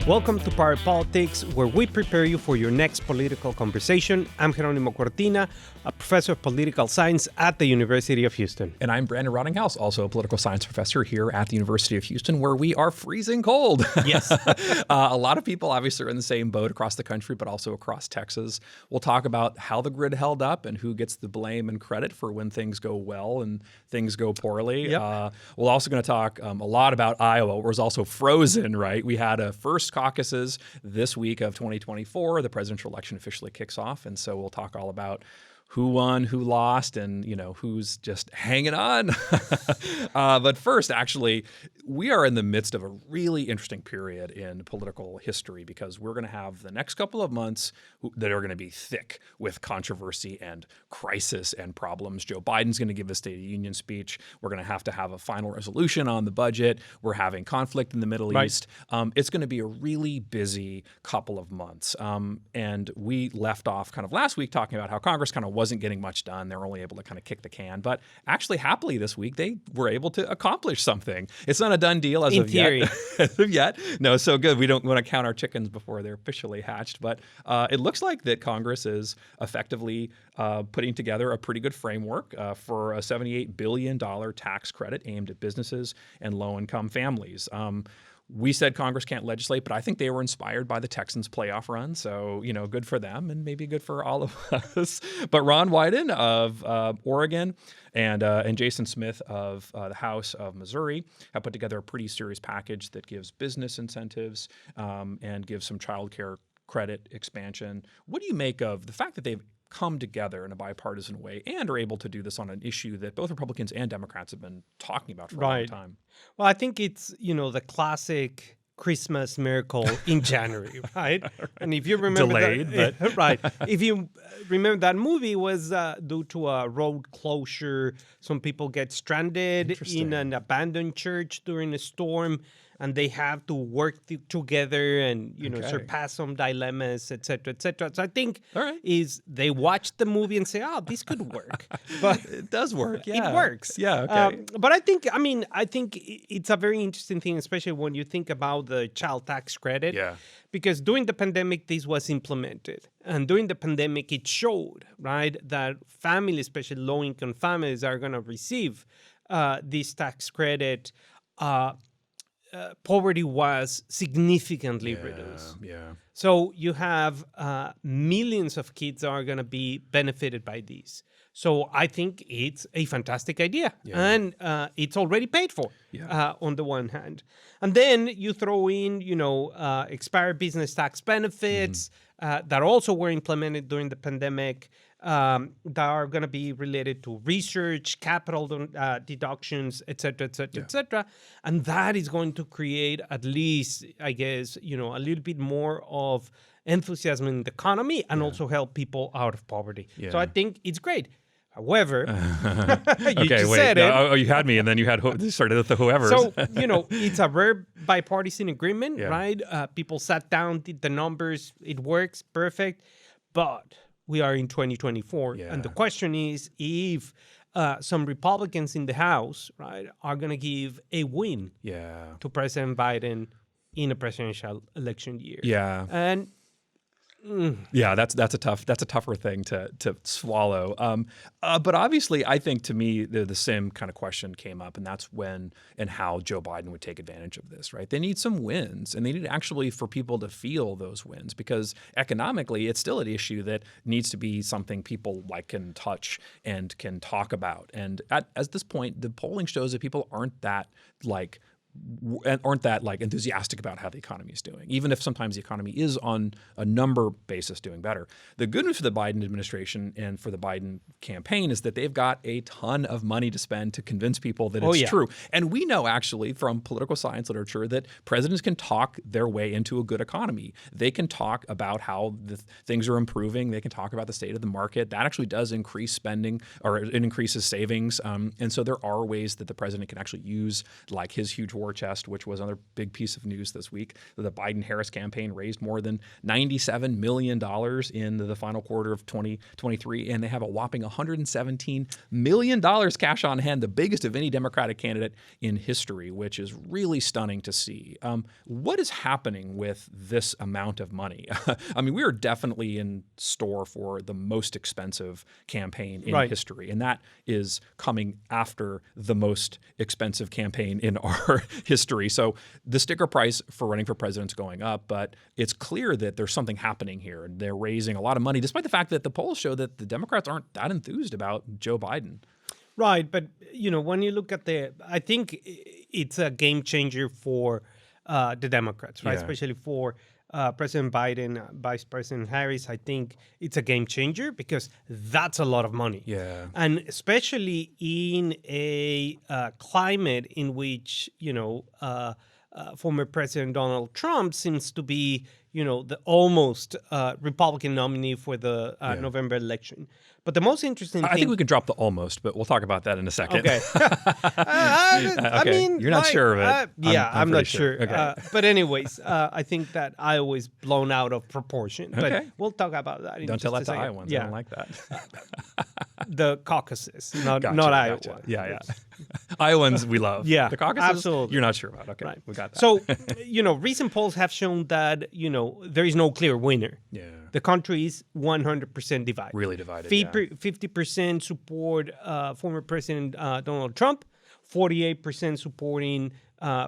Welcome to Power Politics, where we prepare you for your next political conversation. I'm Jerónimo Cortina, a professor of political science at the University of Houston. And I'm Brandon Rottinghouse, also a political science professor here at the University of Houston, where we are freezing cold. Yes. A lot of people obviously are in the same boat across the country, but also across Texas. We'll talk about how the grid held up and who gets the blame and credit for when things go well and things go poorly. Yep. We're also going to talk a lot about Iowa, where it's also frozen, right? We had a first caucuses this week of 2024. The presidential election officially kicks off. And so we'll talk all about who won, who lost, and, you know, who's just hanging on. But first, actually, we are in the midst of a really interesting period in political history because we're going to have the next couple of months that are going to be thick with controversy and crisis and problems. Joe Biden's going to give a State of the Union speech. We're going to have a final resolution on the budget. We're having conflict in the Middle East. It's going to be a really busy couple of months. And we left off kind of last week talking about how Congress kind of wasn't getting much done. They were only able to kind of kick the can. But actually, happily this week, they were able to accomplish something. It's not a done deal as in of theory. yet. As of yet. No, so good. We don't want to count our chickens before they're officially hatched. But it looks like that Congress is effectively putting together a pretty good framework for a $78 billion tax credit aimed at businesses and low-income families. We said Congress can't legislate, but I think they were inspired by the Texans' playoff run. So, you know, good for them and maybe good for all of us. But Ron Wyden of Oregon and Jason Smith of the House of Missouri have put together a pretty serious package that gives business incentives and gives some child care credit expansion. What do you make of the fact that they've come together in a bipartisan way and are able to do this on an issue that both Republicans and Democrats have been talking about for a long time? Well, I think it's, you know, the classic Christmas miracle in January, right? And if you remember Delayed, but right. If you remember, that movie was due to a road closure. Some people get stranded in an abandoned church during a storm, and they have to work together and, you know, surpass some dilemmas, et cetera, et cetera. So I think is they watch the movie and say, oh, this could work. But it does work. Yeah. It works. Yeah. Okay. But I think it's a very interesting thing, especially when you think about the child tax credit. Yeah. Because during the pandemic, this was implemented. And during the pandemic, it showed, right, that families, especially low-income families, are going to receive this tax credit. Poverty was significantly reduced. Yeah. So you have millions of kids that are going to be benefited by this. So I think it's a fantastic idea. Yeah. And it's already paid for on the one hand. And then you throw in, you know, expired business tax benefits that also were implemented during the pandemic. That are going to be related to research, capital deductions, et cetera, et cetera, et cetera. And that is going to create at least, I guess, you know, a little bit more of enthusiasm in the economy and also help people out of poverty. Yeah. So I think it's great. However, you said it. Oh, you had me, and then you started with the whoever. So, you know, it's a rare bipartisan agreement, right? People sat down, did the numbers. It works perfect. But we are in 2024, and the question is if some Republicans in the House, right, are going to give a win to President Biden in a presidential election year. Yeah. And that's a tougher thing to swallow. But obviously, I think to me the same kind of question came up, and that's when and how Joe Biden would take advantage of this. Right? They need some wins, and they need actually for people to feel those wins because economically, it's still an issue that needs to be something people can touch and can talk about. And at this point, the polling shows that people aren't that enthusiastic about how the economy is doing, even if sometimes the economy is on a number basis doing better. The good news for the Biden administration and for the Biden campaign is that they've got a ton of money to spend to convince people that it's true. And we know actually from political science literature that presidents can talk their way into a good economy. They can talk about how things are improving. They can talk about the state of the market. That actually does increase spending or it increases savings. And so there are ways that the president can actually use his huge war chest, which was another big piece of news this week. The Biden-Harris campaign raised more than $97 million in the final quarter of 2023, and they have a whopping $117 million cash on hand, the biggest of any Democratic candidate in history, which is really stunning to see. What is happening with this amount of money? I mean, we are definitely in store for the most expensive campaign in history, and that is coming after the most expensive campaign in our history. So the sticker price for running for president is going up, but it's clear that there's something happening here. They're raising a lot of money, despite the fact that the polls show that the Democrats aren't that enthused about Joe Biden. Right, but when you look at I think it's a game changer for the Democrats, right? Especially for President Biden, Vice President Harris. I think it's a game changer because that's a lot of money. Yeah, and especially in a climate in which former President Donald Trump seems to be the almost Republican nominee for the November election. But the most interesting thing... I think we can drop the almost, but we'll talk about that in a second. Okay. I mean... You're not sure of it. I'm not sure. Okay. But anyways, I think that Iowa is blown out of proportion. But we'll talk about that in Don't just tell that a to second. Iowans. I don't like that. The caucuses, not Gotcha. Iowa. Yeah. Iowans we love. Yeah, the caucuses, absolutely. You're not sure about. Okay, Right. we got that. So, recent polls have shown that, there is no clear winner. Yeah. The country is 100% divided. Really divided, 50% support former President Donald Trump, 48% supporting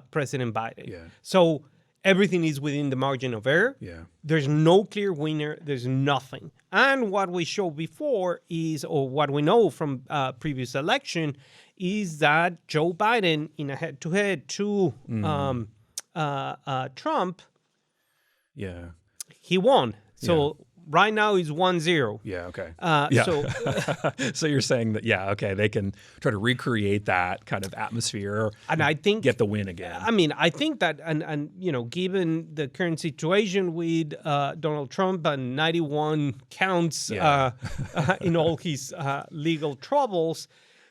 President Biden. Yeah. So everything is within the margin of error. Yeah. There's no clear winner. There's nothing. And what we showed before is, or what we know from previous election, is that Joe Biden, in a head-to-head to Trump, he won. So right now he's 1-0. Yeah, okay. So you're saying that, they can try to recreate that kind of atmosphere and I think get the win again. I mean, I think that, and given the current situation with Donald Trump and 91 counts in all his legal troubles,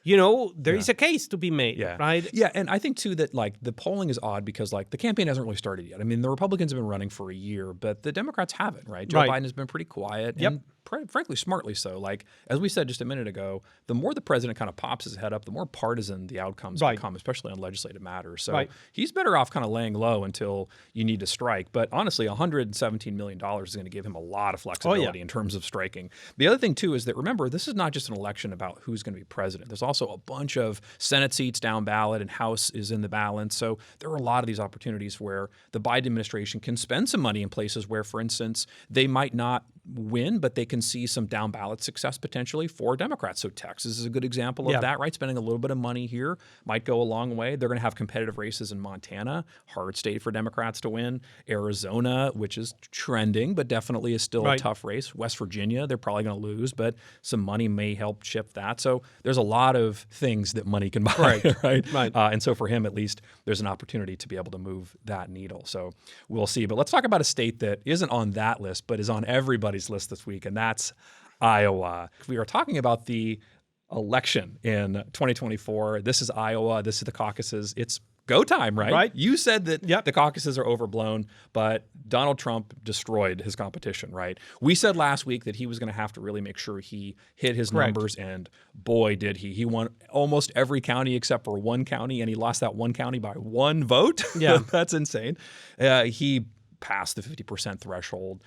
there is a case to be made, right? Yeah, and I think, too, that, the polling is odd because, the campaign hasn't really started yet. I mean, the Republicans have been running for a year, but the Democrats haven't, right? Joe Biden has been pretty quiet and, frankly, smartly so. As we said just a minute ago, the more the president kind of pops his head up, the more partisan the outcomes become, especially on legislative matters. So he's better off kind of laying low until you need to strike. But honestly, $117 million is going to give him a lot of flexibility in terms of striking. The other thing, too, is that, remember, this is not just an election about who's going to be president. There's also a bunch of Senate seats down ballot and House is in the balance. So there are a lot of these opportunities where the Biden administration can spend some money in places where, for instance, they might not win, but they can see some down ballot success potentially for Democrats. So Texas is a good example of that, right? Spending a little bit of money here might go a long way. They're going to have competitive races in Montana, hard state for Democrats to win. Arizona, which is trending, but definitely is still a tough race. West Virginia, they're probably going to lose, but some money may help shift that. So there's a lot of things that money can buy, right? And so for him, at least, there's an opportunity to be able to move that needle. So we'll see. But let's talk about a state that isn't on that list, but is on everybody's list this week, and that's Iowa. We are talking about the election in 2024. This is Iowa. This is the caucuses. It's go time, right? You said that the caucuses are overblown, but Donald Trump destroyed his competition, right? We said last week that he was going to have to really make sure he hit his numbers, and boy, did he. He won almost every county except for one county, and he lost that one county by one vote. Yeah. That's insane. He passed the 50% threshold.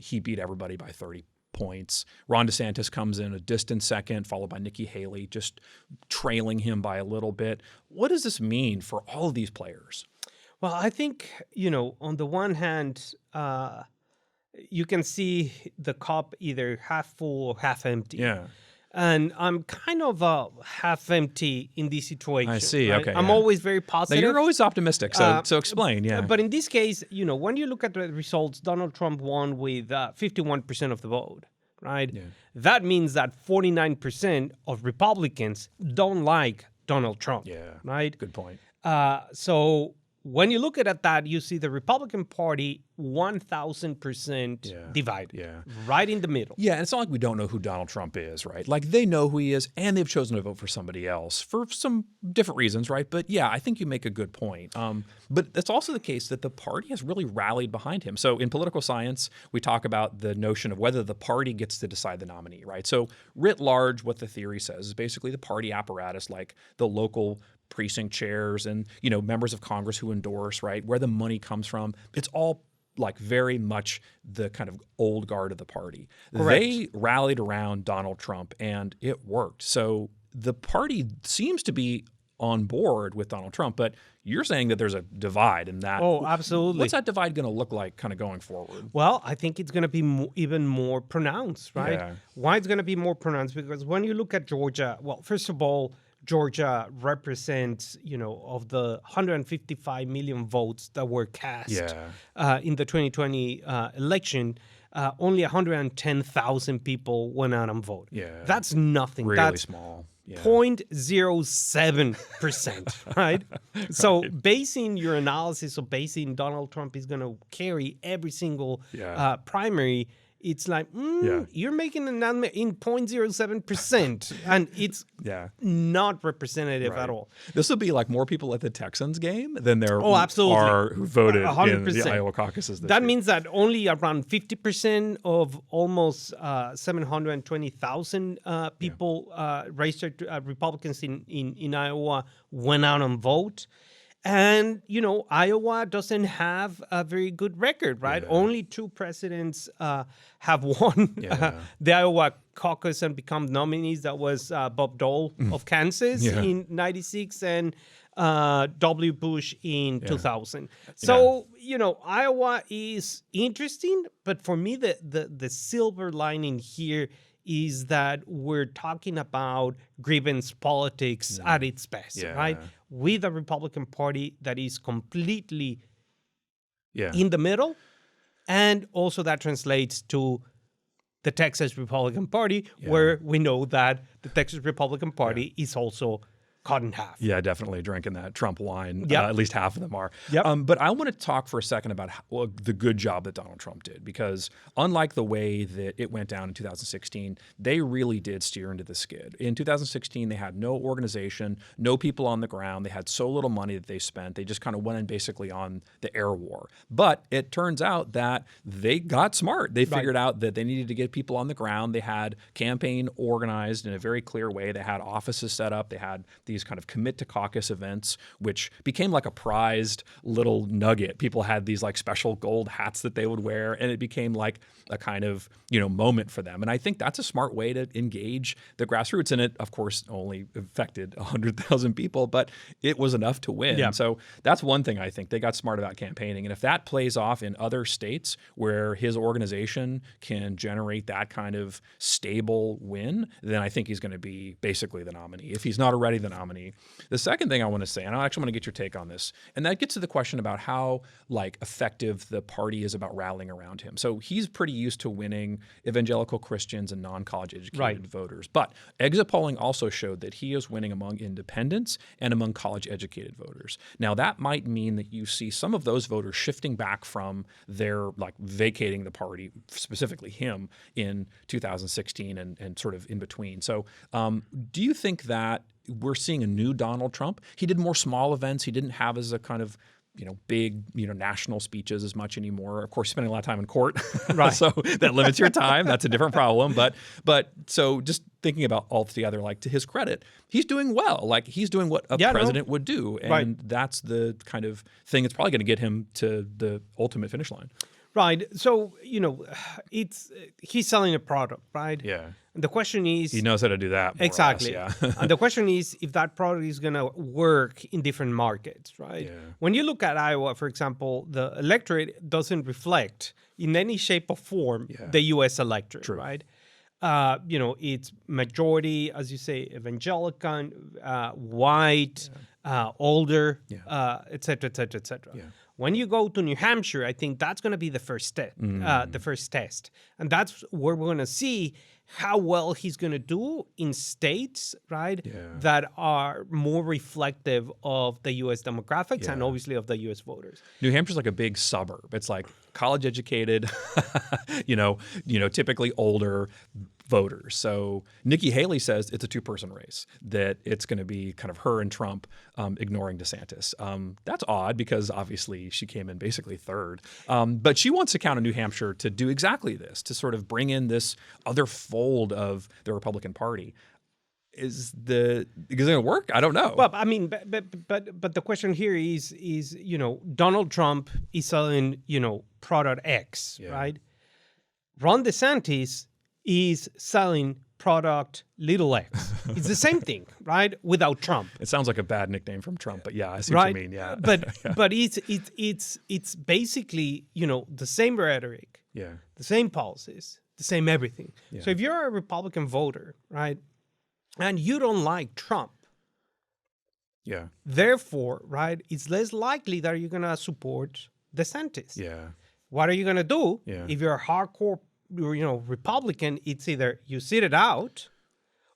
He beat everybody by 30 points. Ron DeSantis comes in a distant second, followed by Nikki Haley, just trailing him by a little bit. What does this mean for all of these players? Well, I think, on the one hand, you can see the cup either half full or half empty. Yeah. And I'm kind of half empty in this situation. I see. Right? Okay. I'm always very positive. Now, you're always optimistic. So explain. Yeah. But in this case, when you look at the results, Donald Trump won with 51% of the vote. Right. Yeah. That means that 49% of Republicans don't like Donald Trump. Yeah. Right. Good point. So when you look at that, you see the Republican Party 1,000% divided, right in the middle. Yeah, and it's not like we don't know who Donald Trump is, right? Like they know who he is, and they've chosen to vote for somebody else for some different reasons, right? But yeah, I think you make a good point. But it's also the case that the party has really rallied behind him. So in political science, we talk about the notion of whether the party gets to decide the nominee, right? So writ large, what the theory says is basically the party apparatus, like the local precinct chairs and, you know, members of Congress who endorse, right, where the money comes from, it's all like very much the kind of old guard of the party. Correct. They rallied around Donald Trump and it worked. So the party seems to be on board with Donald Trump, but you're saying that there's a divide in that. Oh, absolutely. What's that divide going to look like kind of going forward? Well, I think it's going to be even more pronounced, right? Yeah. Why it's going to be more pronounced? Because when you look at Georgia, well, first of all, Georgia represents, you know, of the 155 million votes that were cast in the 2020 election, only 110,000 people went out and voted. Yeah. That's nothing. Really That's small. Yeah. 0.07%, right? So basing your analysis of basing Donald Trump is going to carry every single primary, it's like, you're making an announcement in 0.07%, and it's not representative at all. This will be like more people at the Texans game than there absolutely. are who voted 100%. in the Iowa caucuses this That year. means that only around 50% of almost 720,000 people registered Republicans in Iowa went out and vote. And, you know, Iowa doesn't have a very good record, right? Yeah. Only two presidents have won the Iowa caucus and become nominees. That was Bob Dole of Kansas in 96 and W. Bush in 2000. So, you know, Iowa is interesting. But for me, the silver lining here is that we're talking about grievance politics at its best, right? With a Republican Party that is completely in the middle. And also that translates to the Texas Republican Party, where we know that the Texas Republican Party is also cut in half. Yeah, definitely drinking that Trump wine. At least half of them are. But I want to talk for a second about the good job that Donald Trump did, because unlike the way that it went down in 2016, they really did steer into the skid. In 2016, they had no organization, no people on the ground. They had so little money that they spent. They just kind of went in basically on the air war. But it turns out that they got smart. They figured out that they needed to get people on the ground. They had campaign organized in a very clear way. They had offices set up. They had these kind of commit to caucus events, which became like a prized little nugget. People had these like special gold hats that they would wear, and it became like a kind of, you know, moment for them. And I think that's a smart way to engage the grassroots. And it, of course, only affected 100,000 people, but it was enough to win. Yeah. So that's one thing I think. They got smart about campaigning. And if that plays off in other states where his organization can generate that kind of stable win, then I think he's going to be basically the nominee, if he's not already the nominee. The second thing I want to say, and I actually want to get your take on this, and that gets to the question about how like effective the party is about rallying around him. So he's pretty used to winning evangelical Christians and non-college educated voters. But exit polling also showed that he is winning among independents and among college educated voters. Now that might mean that you see some of those voters shifting back from their like vacating the party, specifically him in 2016 and sort of in between. So do you think that we're seeing a new Donald Trump? He did more small events. He didn't have as a kind of, you know, big, you know, national speeches as much anymore. Of course, spending a lot of time in court, so that limits your time. That's a different problem. But so just thinking about all together, like to his credit, he's doing well. Like he's doing what a president would do, and that's the kind of thing that's probably going to get him to the ultimate finish line. Right. So, you know, he's selling a product, right? Yeah. And the question is... He knows how to do that. Exactly. Or less, yeah. And the question is if that product is going to work in different markets, right? Yeah. When you look at Iowa, for example, the electorate doesn't reflect in any shape or form the U.S. electorate, right? You know, it's majority, as you say, evangelical, white, older, et cetera, et cetera, et cetera. Yeah. when you go to New Hampshire, I think that's going to be the first test. And that's where we're going to see how well he's going to do in states, right, that are more reflective of the U.S. demographics and obviously of the U.S. voters. New Hampshire's like a big suburb. It's like college educated, typically older voters. So Nikki Haley says it's a two-person race, that it's going to be kind of her and Trump ignoring DeSantis. That's odd because obviously she came in basically third. But she wants to count on New Hampshire to do exactly this, to sort of bring in this other fold of the Republican Party. Is it going to work? I don't know. Well, I mean, but the question here is Donald Trump is selling product X, right? Ron DeSantis is selling product little x. It's the same thing, right? Without Trump. It sounds like a bad nickname from Trump, but yeah, I see what you mean. Yeah, but it's basically the same rhetoric, the same policies, the same everything. Yeah. So if you're a Republican voter, right, and you don't like Trump, therefore, right, it's less likely that you're gonna support DeSantis. Yeah. What are you gonna do if you're a hardcore Republican? It's either you sit it out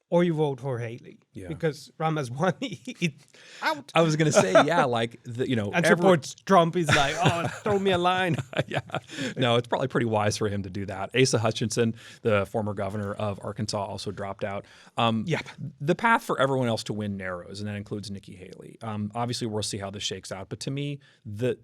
or you vote for Haley because Rama's won it out. I was going to say, and supports Trump is like, oh, throw me a line. No, it's probably pretty wise for him to do that. Asa Hutchinson, the former governor of Arkansas, also dropped out. The path for everyone else to win narrows, and that includes Nikki Haley. Obviously, we'll see how this shakes out. But to me, the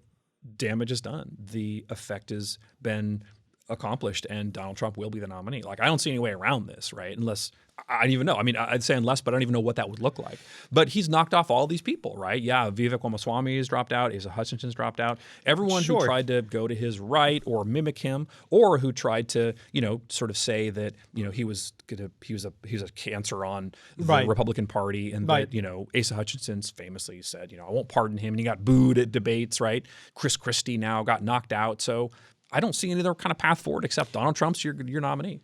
damage is done. The effect has been accomplished, and Donald Trump will be the nominee. Like, I don't see any way around this, right? Unless, I don't even know. I mean, I'd say unless, but I don't even know what that would look like. But he's knocked off all these people, right? Yeah, Vivek Ramaswamy has dropped out. Asa Hutchinson's dropped out. Everyone who tried to go to his right or mimic him, or who tried to, sort of say that, he was a cancer on the Republican Party, and that, Asa Hutchinson famously said, I won't pardon him, and he got booed at debates, right? Chris Christie now got knocked out. So I don't see any other kind of path forward except Donald Trump's your nominee.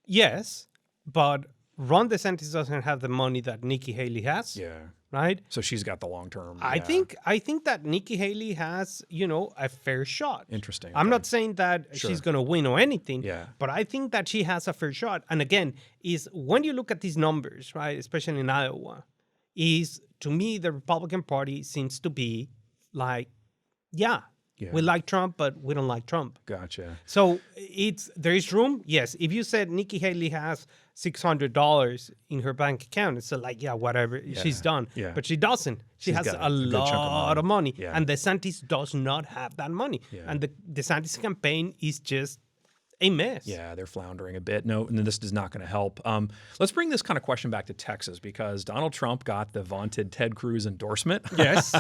Yes, but Ron DeSantis doesn't have the money that Nikki Haley has. Yeah. Right? So she's got the long term. I think that Nikki Haley has, a fair shot. Interesting. I'm not saying that she's going to win or anything, but I think that she has a fair shot. And again, is when you look at these numbers, right, especially in Iowa, is to me the Republican Party seems to be like, we like Trump, but we don't like Trump. Gotcha. So there is room. Yes. If you said Nikki Haley has $600 in her bank account, it's like, whatever, she's done. Yeah. But she doesn't. She has a lot of money. Yeah. And DeSantis does not have that money. Yeah. And the DeSantis campaign is just a mess. Yeah, they're floundering a bit. No, and this is not going to help. Let's bring this kind of question back to Texas, because Donald Trump got the vaunted Ted Cruz endorsement. Yes.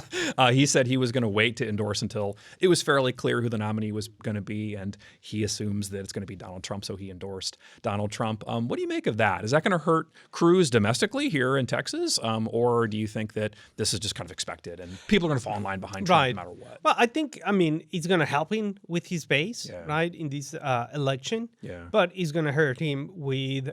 He said he was going to wait to endorse until it was fairly clear who the nominee was going to be, and he assumes that it's going to be Donald Trump, so he endorsed Donald Trump. What do you make of that? Is that going to hurt Cruz domestically here in Texas, or do you think that this is just kind of expected and people are going to fall in line behind Trump no matter what? Well, I think, it's going to help him with his base, right, in this election. But it's going to hurt him with,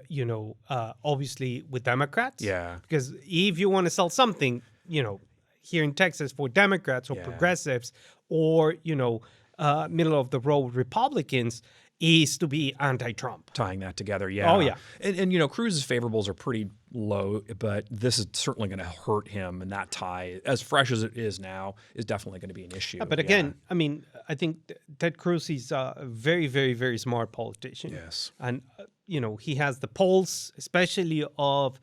obviously with Democrats. Yeah. Because if you want to sell something, here in Texas for Democrats or progressives or, middle of the road Republicans, is to be anti-Trump. Tying that together, yeah. Oh, yeah. And Cruz's favorables are pretty low, but this is certainly going to hurt him, and that tie, as fresh as it is now, is definitely going to be an issue. But again, I think Ted Cruz is a very, very, very smart politician. Yes. And, he has the pulse, especially of,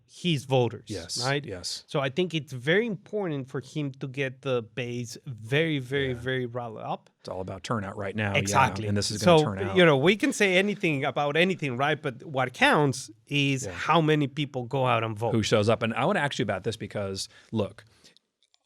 his voters. Yes. Right? Yes. So I think it's very important for him to get the base very, very, very riled up. It's all about turnout right now. Exactly. Yeah, and this is going to turn out. We can say anything about anything, right? But what counts is how many people go out and vote. Who shows up. And I want to ask you about this because, look,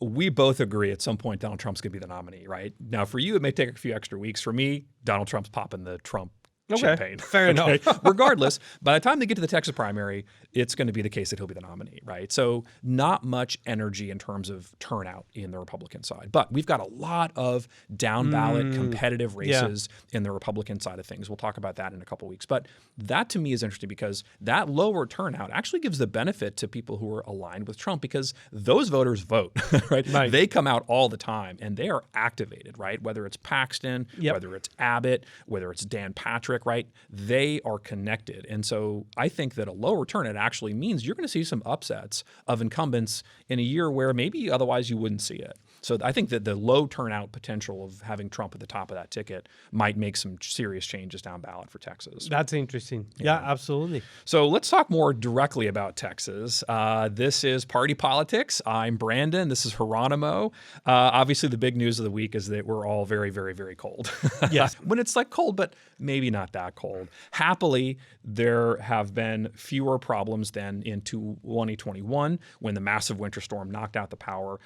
we both agree at some point Donald Trump's going to be the nominee, right? Now, for you, it may take a few extra weeks. For me, Donald Trump's popping the Trump champagne. Fair enough. Regardless, by the time they get to the Texas primary, it's going to be the case that he'll be the nominee, right? So not much energy in terms of turnout in the Republican side. But we've got a lot of down ballot competitive races in the Republican side of things. We'll talk about that in a couple weeks. But that to me is interesting because that lower turnout actually gives the benefit to people who are aligned with Trump because those voters vote, right? They come out all the time and they are activated, right? Whether it's Paxton, whether it's Abbott, whether it's Dan Patrick, right? They are connected. And so I think that a lower turnout actually means you're going to see some upsets of incumbents in a year where maybe otherwise you wouldn't see it. So I think that the low turnout potential of having Trump at the top of that ticket might make some serious changes down ballot for Texas. That's interesting. Yeah, absolutely. So let's talk more directly about Texas. This is Party Politics. I'm Brandon. This is Geronimo. Obviously, the big news of the week is that we're all very, very, very cold. Yes. When it's like cold, but maybe not that cold. Happily, there have been fewer problems than in 2021 when the massive winter storm knocked out the power.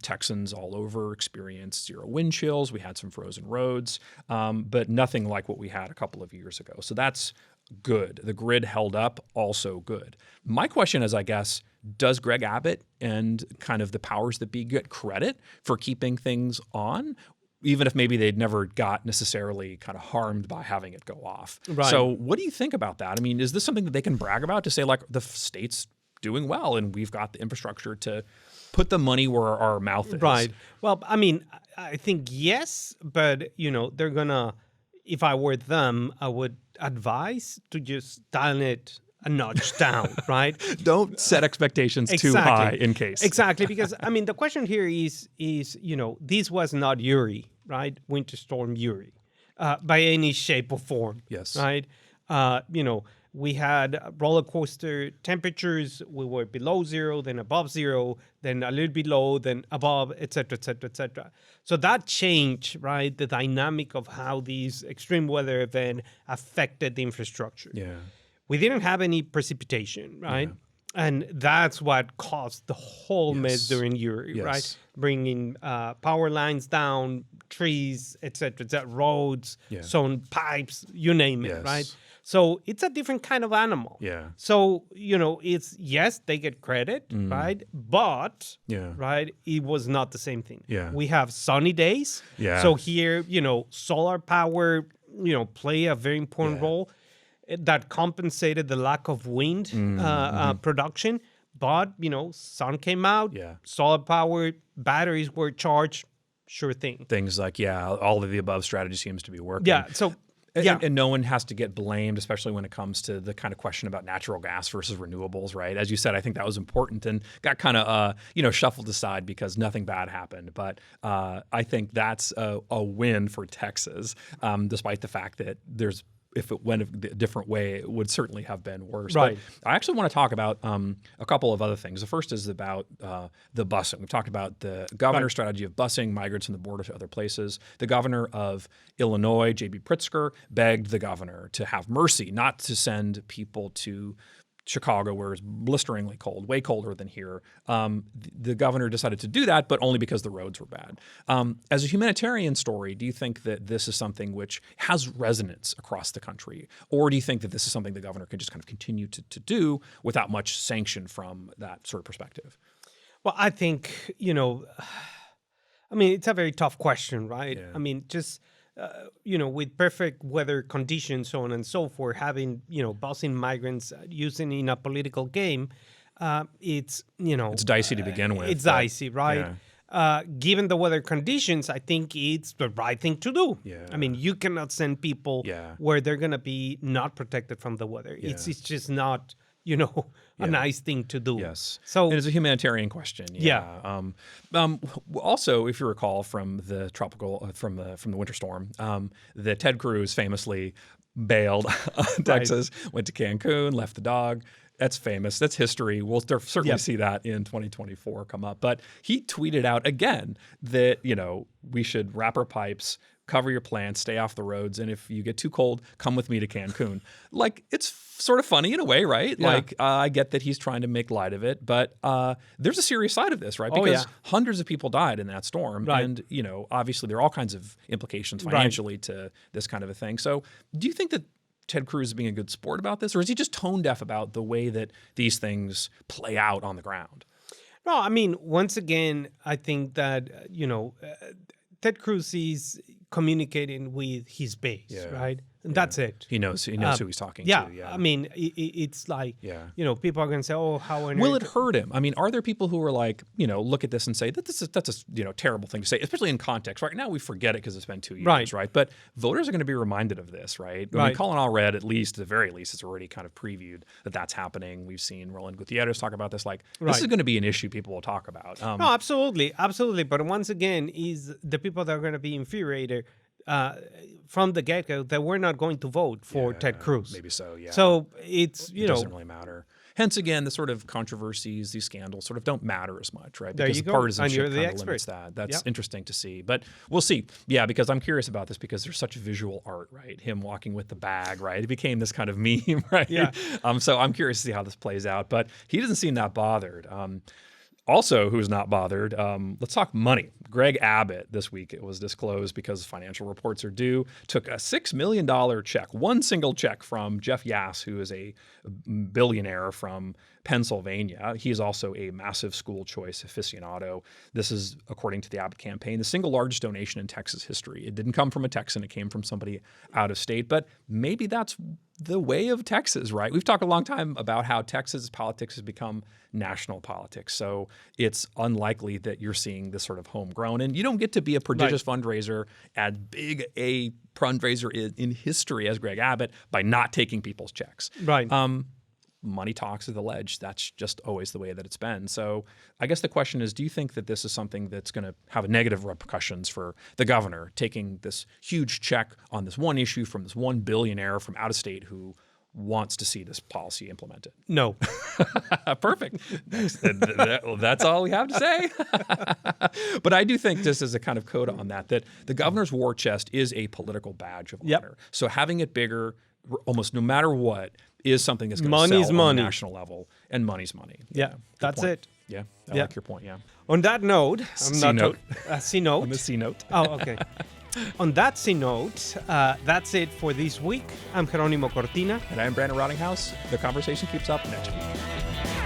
Texans all over experienced zero wind chills. We had some frozen roads, but nothing like what we had a couple of years ago. So that's good. The grid held up, also good. My question is, I guess, does Greg Abbott and kind of the powers that be get credit for keeping things on? Even if maybe they'd never got necessarily kind of harmed by having it go off. Right. So what do you think about that? I mean, is this something that they can brag about to say like the state's doing well and we've got the infrastructure to put the money where our mouth is? Right. Well, I mean, I think yes, but they're gonna, if I were them, I would advise to just dial it a notch down, right? Don't set expectations too high in case. Exactly, because I mean, the question here is this was not Uri, right? Winter Storm Uri, by any shape or form. Yes. Right. We had roller coaster temperatures. We were below zero, then above zero, then a little below, then above, et cetera, et cetera, et cetera. So that changed, right, the dynamic of how these extreme weather events affected the infrastructure. Yeah. We didn't have any precipitation, right? Yeah. And that's what caused the whole mess during Uri, right? Bringing power lines down, trees, et cetera, roads, some pipes, you name it, right? So it's a different kind of animal. Yeah. So, it's, yes, they get credit, right? But, right, it was not the same thing. Yeah. We have sunny days. Yeah. So here, solar power, play a very important role that compensated the lack of wind production. But, sun came out, solar power, batteries were charged, sure thing. Things like, all of the above strategy seems to be working. Yeah, so... And no one has to get blamed, especially when it comes to the kind of question about natural gas versus renewables, right? As you said, I think that was important and got kind of, shuffled aside because nothing bad happened. But I think that's a win for Texas, despite the fact that if it went a different way, it would certainly have been worse. Right. But I actually want to talk about a couple of other things. The first is about the busing. We've talked about the governor's strategy of busing migrants from the border to other places. The governor of Illinois, J.B. Pritzker, begged the governor to have mercy, not to send people to Chicago, where it's blisteringly cold, way colder than here. The governor decided to do that, but only because the roads were bad. As a humanitarian story, do you think that this is something which has resonance across the country? Or do you think that this is something the governor can just kind of continue to do without much sanction from that sort of perspective? Well, I think, it's a very tough question, right? Yeah. I mean, just... with perfect weather conditions, so on and so forth, having, busing migrants using in a political game, it's, It's dicey to begin with. It's dicey, right? Yeah. Given the weather conditions, I think it's the right thing to do. Yeah. I mean, you cannot send people where they're going to be not protected from the weather. Yeah. It's just not... a nice thing to do. Yes. So and it's a humanitarian question. Also, if you recall from the from the winter storm, that Ted Cruz famously bailed on Texas, went to Cancun, left the dog. That's famous. That's history. We'll certainly see that in 2024 come up. But he tweeted out again that, we should wrap our pipes, cover your plants, stay off the roads, and if you get too cold, come with me to Cancun. Like, it's sort of funny in a way, right? Yeah. Like, I get that he's trying to make light of it, but there's a serious side of this, right? Oh, Because yeah. hundreds of people died in that storm, Right. and obviously there are all kinds of implications financially to this kind of a thing. So, do you think that Ted Cruz is being a good sport about this, or is he just tone deaf about the way that these things play out on the ground? No, I mean, once again, I think that, Ted Cruz is communicating with his base, right? And that's it. He knows who he's talking Yeah, to. Yeah. I mean, it's like, Yeah. People are going to say, oh, how on Will earth- it hurt him? I mean, are there people who are like, look at this and say that's a terrible thing to say, especially in context. Right now, we forget it because it's been 2 years, right? But voters are going to be reminded of this, right? I mean, Colin Allred, at the very least, has already kind of previewed that that's happening. We've seen Roland Gutierrez talk about this. Like, this is going to be an issue people will talk about. No, absolutely. But once again, is the people that are going to be infuriated from the get-go that we're not going to vote for Ted Cruz. Maybe so, yeah. So it's, It doesn't really matter. Hence, again, the sort of controversies, these scandals sort of don't matter as much, right? There Because you the go. partisanship And you're the kind of expert. limits that. That's Yep. interesting to see. But we'll see. Yeah, because I'm curious about this because there's such visual art, right? Him walking with the bag, right? It became this kind of meme, right? Yeah. So I'm curious to see how this plays out. But he doesn't seem that bothered. Also, who's not bothered, let's talk money. Greg Abbott, this week it was disclosed because financial reports are due, took a $6 million check, one single check from Jeff Yass, who is a billionaire from Pennsylvania. He's also a massive school choice aficionado. This is, according to the Abbott campaign, the single largest donation in Texas history. It didn't come from a Texan, it came from somebody out of state, but maybe that's the way of Texas, right? We've talked a long time about how Texas politics has become national politics. So it's unlikely that you're seeing this sort of homegrown. And you don't get to be a prodigious fundraiser, as big a fundraiser in history as Greg Abbott by not taking people's checks. Right. Money talks to the ledge. That's just always the way that it's been. So I guess the question is, do you think that this is something that's going to have negative repercussions for the governor taking this huge check on this one issue from this one billionaire from out of state who wants to see this policy implemented? No. Perfect. That's all we have to say. But I do think this is a kind of coda on that the governor's war chest is a political badge of honor. So having it bigger, almost no matter what, is something that's going to sell on a national level, and money's money. Yeah, that's point. it. Yeah, I like your point, yeah. On that note, C-note. C-note. On the C-note. Oh, okay. On that C-note, that's it for this week. I'm Jerónimo Cortina. And I'm Brandon Rottinghouse. The conversation keeps up next week.